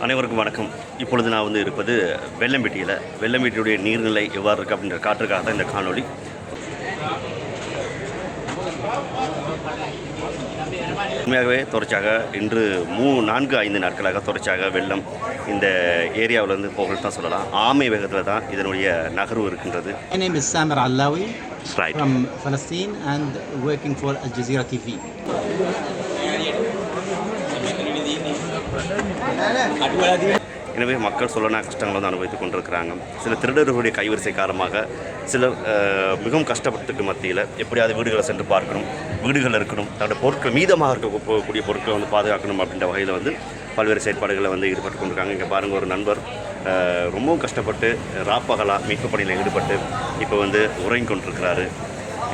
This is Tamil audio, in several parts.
அனைவருக்கும் வணக்கம். இப்பொழுது நான் வந்து இருப்பது வெள்ளம்பட்டியில். வெள்ளம்பட்டியுடைய நீர்நிலை எவ்வாறு இருக்குது அப்படின்ற காட்டுக்காக தான் இந்த காணொளி. உண்மையாகவே தொடர்ச்சியாக இன்று 4-5 நாட்களாக தொடர்ச்சியாக வெள்ளம் இந்த ஏரியாவில் வந்து போகல் தான் சொல்லலாம். ஆமை வேகத்தில் தான் இதனுடைய நகர்வு இருக்கின்றது. My name is Samer Allawi from Palestine and working for Al Jazeera TV. எனவே மக்கள் சொல்லனா கஷ்டங்களை வந்து அனுபவித்துக் கொண்டிருக்கிறாங்க. சில திருடர்களுடைய கைவரிசை காரணமாக சிலர் மிகவும் கஷ்டப்பட்டுக்கு மத்தியில் எப்படியாவது வீடுகளை சென்று பார்க்கணும், வீடுகள் இருக்கணும், தன்னோட பொருட்கள் மீதமாக இருக்கக்கூடிய பொருட்களை வந்து பாதுகாக்கணும் அப்படின்ற வகையில் வந்து பல்வேறு செயற்பாடுகளை வந்து ஈடுபட்டு கொண்டிருக்காங்க. இங்கே பாருங்கள், ஒரு நண்பர் ரொம்பவும் கஷ்டப்பட்டு ராப்பகலாக மீட்பு பணியில் ஈடுபட்டு இப்போ வந்து உறங்கி கொண்டிருக்கிறாரு.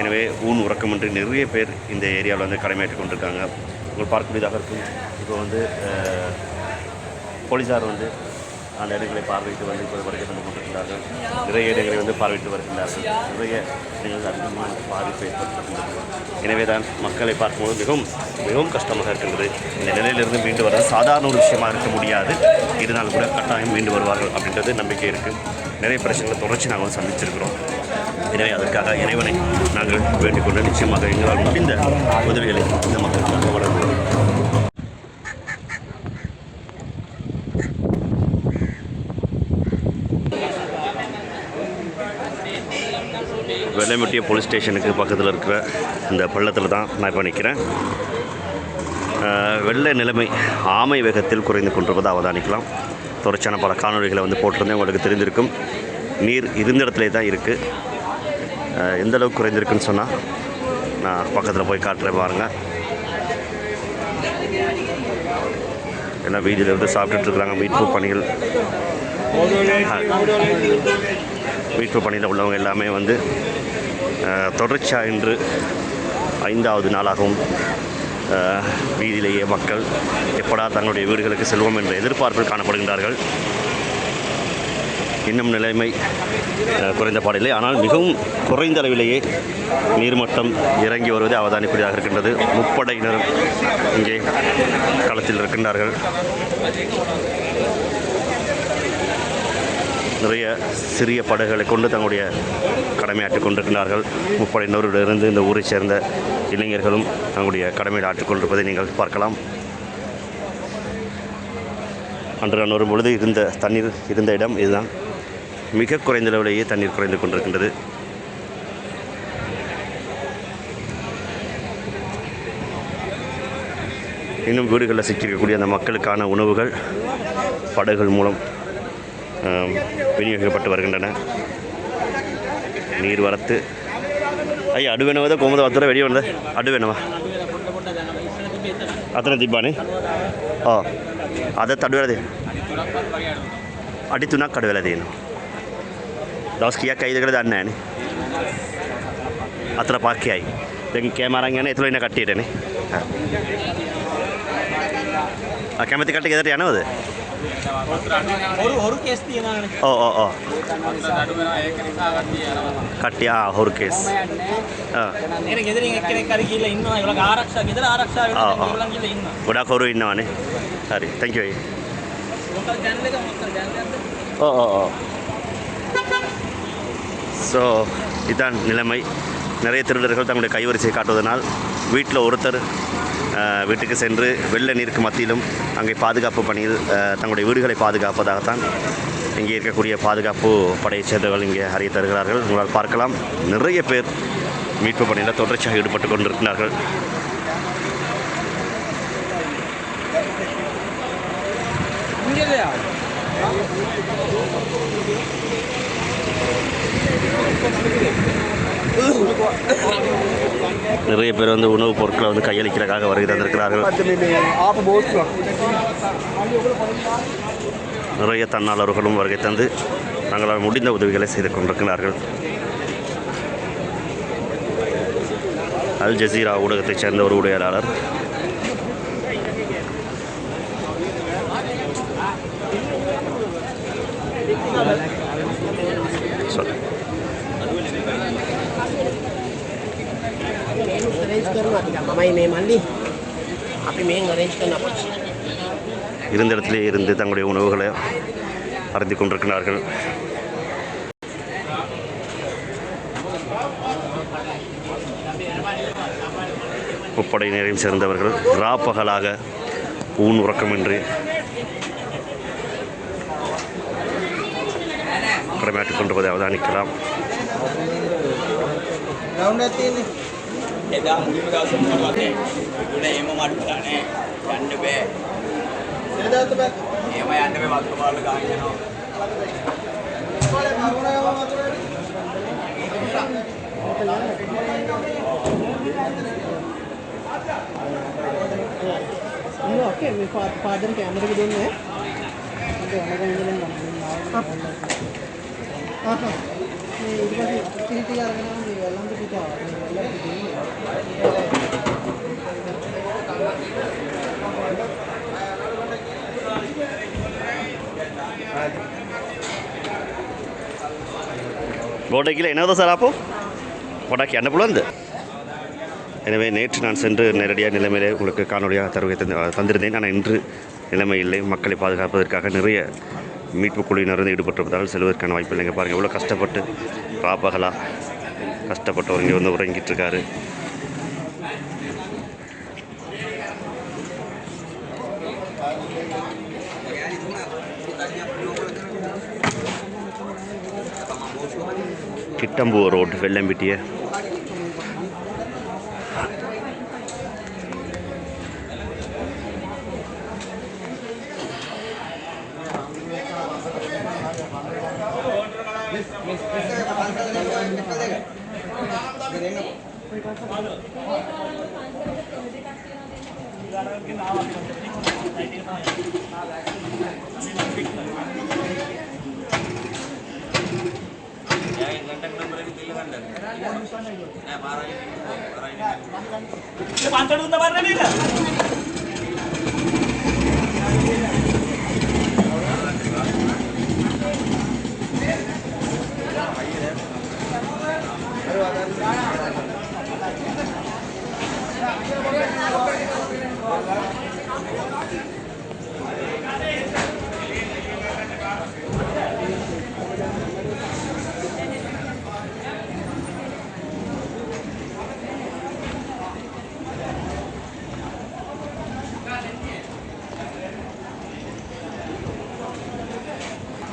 எனவே உறக்கமின்றி நிறைய பேர் இந்த ஏரியாவில் வந்து கடமையாற்றி கொண்டிருக்காங்க. உங்களுக்கு பார்க்கக்கூடியதாக இருக்கும். இப்போ வந்து போலீஸார் வந்து அந்த இடங்களை பார்வையிட்டு வந்து இப்போ வரைக்கும் வந்து கொண்டிருக்கிறார்கள். நிறைய இடங்களை வந்து பார்வையிட்டு வருகின்றார்கள். நிறைய இடங்கள் அதிகமான பாதிப்பை ஏற்படுத்துகின்றது. எனவே தான் மக்களை பார்க்கும்போது மிகவும் கஷ்டமாக இருக்கின்றது. இந்த நிலையிலிருந்து மீண்டு வர சாதாரண ஒரு விஷயமாக இருக்க முடியாது. இதனால் கூட கட்டாயம் மீண்டு வருவார்கள் அப்படின்றது நம்பிக்கை இருக்குது. நிறைய பிரச்சனைகளை தொடர்ச்சி நாங்கள் வந்து சந்திச்சிருக்கிறோம். எனவே அதற்காக இறைவனை நாங்கள் வேண்டிக்கொண்டு நிச்சயமாக எங்களால் முடிந்த உதவிகளை இந்த மக்களுக்காக வழங்குவோம். வெள்ளம்பட்டி போலீஸ் ஸ்டேஷனுக்கு பக்கத்தில் இருக்கிற இந்த பள்ளத்தில் தான் நான் இப்போ நிற்கிறேன். வெள்ள நிலைமை ஆமை வேகத்தில் குறைந்து கொண்டிருப்பதை அவதானிக்கலாம். தொடர்ச்சியான பல காணொலிகளை வந்து போட்டிருந்தேன், உங்களுக்கு தெரிந்திருக்கும். நீர் இருந்த இடத்துல தான் இருக்குது. எந்த அளவுக்கு குறைந்திருக்குன்னு சொன்னால் நான் பக்கத்தில் போய் காட்டுறேன் பாருங்கள். ஏன்னா வீதியில் இருந்து சாப்பிட்டுட்ருக்குறாங்க. மீட்பு பணியில் உள்ளவங்க எல்லாமே வந்து தொடர்ச்சியாக இன்று 5வது நாளாகவும் வீதியிலேயே மக்கள் எப்படா தங்களுடைய வீடுகளுக்கு செல்வோம் என்ற எதிர்பார்ப்பில் காணப்படுகின்றார்கள். இன்னும் நிலைமை குறைந்த பாடில்லை, ஆனால் மிகவும் குறைந்த அளவிலேயே நீர்மட்டம் இறங்கி வருவதை அவதானிப்பதாக இருக்கின்றது. முப்படையினரும் இங்கே களத்தில் இருக்கின்றார்கள். நிறைய சிறிய படகுகளை கொண்டு தங்களுடைய கடமையாற்றிக் கொண்டிருக்கிறார்கள். முப்படையினரிடமிருந்து இந்த ஊரை சேர்ந்த இளைஞர்களும் தங்களுடைய கடமையை ஆற்றிக் கொண்டிருப்பதை நீங்கள் பார்க்கலாம். அன்று நான் வரும்பொழுது தண்ணீர் இருந்த இடம் இதுதான். மிக குறைந்த அளவிலேயே தண்ணீர் குறைந்து கொண்டிருக்கின்றது. இன்னும் வீடுகளில் சிக்கியிருக்கக்கூடிய அந்த மக்களுக்கான உணவுகள் படகுகள் மூலம் விநியோகிக்கப்பட்டு வருகின்றன. நீர் வரத்து ஐயா அடுவேனவத කොමද වතුර වැඩි වෙනවද? අඩු වෙනවා. අතන තිබ්බනේ. ඔව්. අදත් අඩු වෙලා තියෙනවා. අඩි 3ක් අඩු වෙලා තියෙනවා. දවස් කීයක් ඇයිද කියලා දන්නේ නැහැ නේ. අතර පාක්කයයි. දැන් කැම අරන් යන එතන ඉන්න කට්ටියටනේ. කැමති කට්ටිය ගෙදරට යනවද? හොරු කේස් තියෙනවානේ. ඔව්. කට්ටිය හොරු කේස්. නේද ගෙදරින් එක්කෙනෙක් හරි ගිහලා ඉන්නවා. ඒගොල්ලෝ ආරක්ෂා ගෙදර ආරක්ෂා වෙනවා. ඒගොල්ලන් ගිහලා ඉන්නවා. ගොඩක් හොරු ඉන්නවානේ. හරි. thank you. මොකක්ද ජනල එක මොකක්ද ජනල? ඔව්. ஸோ இதுதான் நிலைமை. நிறைய திருடர்கள் தங்களுடைய கைவரிசையை காட்டுவதனால் வீட்டில் ஒருத்தர் வீட்டுக்கு சென்று வெள்ள நீருக்கு மத்தியிலும் அங்கே பாதுகாப்பு பணியில் தங்களுடைய வீடுகளை பாதுகாப்பதாகத்தான் இங்கே இருக்கக்கூடிய பாதுகாப்பு படையைச் சேர்ந்தவர்கள் இங்கே அறிய தருகிறார்கள். உங்களால் பார்க்கலாம், நிறைய பேர் மீட்பு பணியில் தொடர்ச்சியாக ஈடுபட்டு கொண்டிருக்கிறார்கள். நிறைய பேர் வந்து உணவுப் பொருட்களை வந்து கையளிக்கிறதுக்காக வருகை தந்திருக்கிறார்கள். நிறைய தன்னாளர்களும் வருகை தந்து தங்களால் முடிந்த உதவிகளை செய்து கொண்டிருக்கிறார்கள். அல் ஜசீரா ஊடகத்தைச் சேர்ந்த ஒரு உரையாளர் arrange කරනවා ටිකක් මමයි මේ මල්ලි අපි මේන් arrange කරන අපිට இருந்த இடத்திலே இருந்து தங்களுடைய உணவுகளை அருந்தி கொண்டிருக்கிறார்கள். முப்படையினரையும் சேர்ந்தவர்கள் பகலாக ஊன் உறக்கமின்றி கடமையாற்றிக் கொண்டிருப்பதை அவதானிக்கலாம். එදා මුලින්ම දවසේ මොකද වගේ උඩ එම මඩු කරානේ යන්න බෑ එදාත් බෑ එහෙම යන්න බෑ වතුර පාරට ගහගෙන යනවා ओके मी फादर कैमरे के दोनों है கோட்டைக்கில் என்னதோ சார் அப்போ கோட்டாக்கி என்ன புலந்து. எனவே நேற்று நான் சென்று நேரடியாக நிலைமையிலே உங்களுக்கு காணொலியாக தந்திருந்தேன். ஆனால் இன்று நிலைமை இல்லை. மக்களை பாதுகாப்பதற்காக நிறைய மீட்பு குழுவினர் ஈடுபட்டிருப்பதால் செல்வதற்கான வாய்ப்பு இல்லைங்க. பாருங்கள் எவ்வளோ கஷ்டப்பட்டு ராப்பகலாக கஷ்டப்பட்டவர் இங்கே வந்து உறங்கிட்டு இருக்காரு. Kittampahuwa road Wellampitiya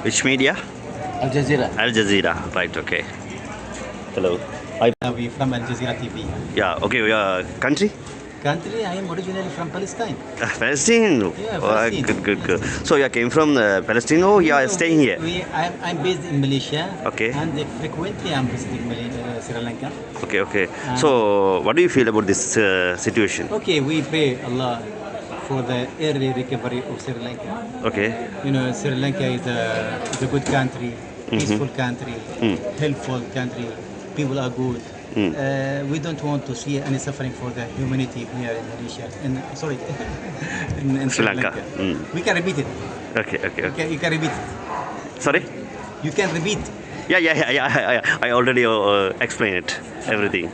Which media? Al Jazeera. Al Jazeera. Right, okay. Hello. We from Al Jazeera TV. Yeah, okay. Country? Country, I am originally from Palestine. Palestine? Yeah, Oh, Palestine. good. So you came from Palestine or you are staying here? I'm based in Malaysia. Okay. And frequently I'm visiting Sri Lanka. Okay. So what do you feel about this situation? Okay, we pray Allah for the early recovery of Sri Lanka. Okay. You know, Sri Lanka is a good country, peaceful country, helpful country. People are good. We don't want to see any suffering for the humanity here in Malaysia. In Sri Lanka. We can repeat it. Okay. You can repeat it. Sorry? You can repeat. Yeah. I already explained it, everything.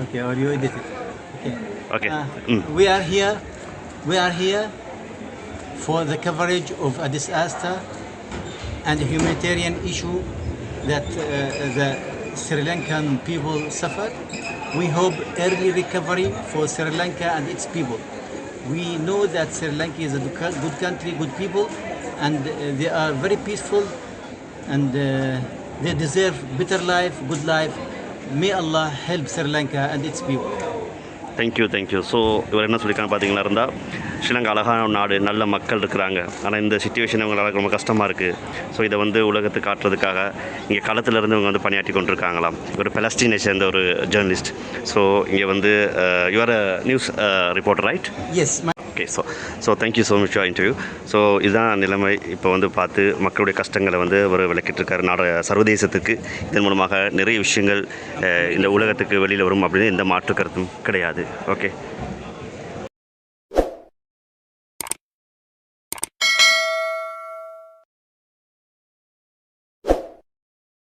Okay, or you edit it. Okay. We are here for the coverage of a disaster and a humanitarian issue that the Sri Lankan people suffered. We hope early recovery for Sri Lanka and its people. We know that Sri Lanka is a good country, good people, and they are very peaceful, and they deserve better life, good life. May Allah help Sri Lanka and its people. Thank you. So இவர் என்ன சொல்லியிருக்காங்க பார்த்தீங்களா இருந்தால் ஸ்ரீலங்கா அழகான நாடு, நல்ல மக்கள் இருக்கிறாங்க. ஆனால் இந்த சுச்சுவேஷன் இவங்களால ரொம்ப கஷ்டமாக இருக்குது. ஸோ இதை வந்து உலகத்துக்கு காட்டுறதுக்காக இங்கே களத்திலிருந்து இவங்க வந்து பணியாற்றி கொண்டிருக்காங்களாம். ஒரு பலஸ்டீனை சேர்ந்த ஒரு ஜேர்னலிஸ்ட். ஸோ இங்கே வந்து your news reporter, right? Yes. Okay. So thank you so much for interview. So இதுதான் நிலைமை. இப்போ வந்து பார்த்து மக்களுடைய கஷ்டங்களை வந்து அவர் விளக்கிட்டு இருக்காரு சர்வதேசத்துக்கு. இதன் மூலமாக நிறைய விஷயங்கள் இந்த உலகத்துக்கு வெளியில் வரும் அப்படின்னு எந்த மாற்று கருத்தும் கிடையாது. ஓகே.